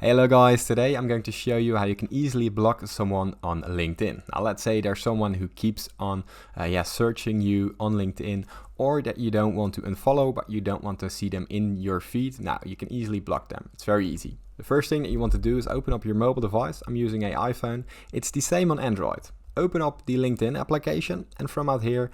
Hello guys, today I'm going to show you how you can easily block someone on LinkedIn. Now let's say there's someone who keeps on searching you on LinkedIn, or that you don't want to unfollow but you don't want to see them in your feed. Now you can easily block them. It's very easy. The first thing that you want to do is open up your mobile device. I'm using an iPhone. It's the same on Android. Open up the LinkedIn application, and from out here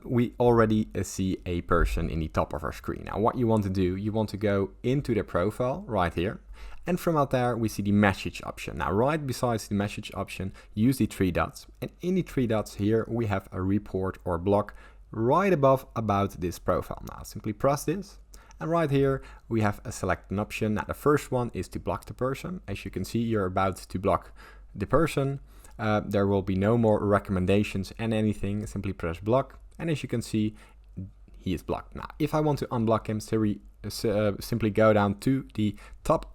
we already see a person in the top of our screen. Now what you want to do, you want to go into their profile right here, and from out there we see the message option. Now right besides the message option, use the three dots, and in the three dots here we have a report or block right above about this profile. Now simply press this, and right here we have a select an option. Now the first one is to block the person. As you can see, you're about to block the person. There will be no more recommendations and anything. Simply press block, and as you can see, he is blocked. Now if I want to unblock him, simply go down to the top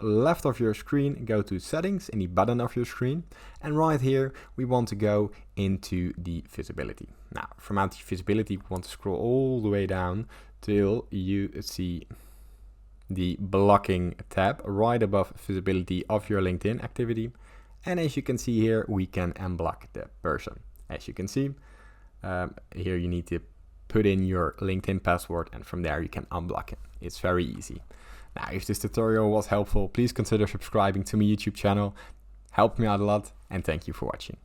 left of your screen, go to settings in the bottom of your screen, and right here we want to go into the visibility. Now from out the visibility we want to scroll all the way down till you see the blocking tab right above visibility of your LinkedIn activity. And as you can see here, we can unblock the person. As you can see, here you need to put in your LinkedIn password, and from there you can unblock it. It's very easy. Now, if this tutorial was helpful, please consider subscribing to my YouTube channel. Helped me out a lot, and thank you for watching.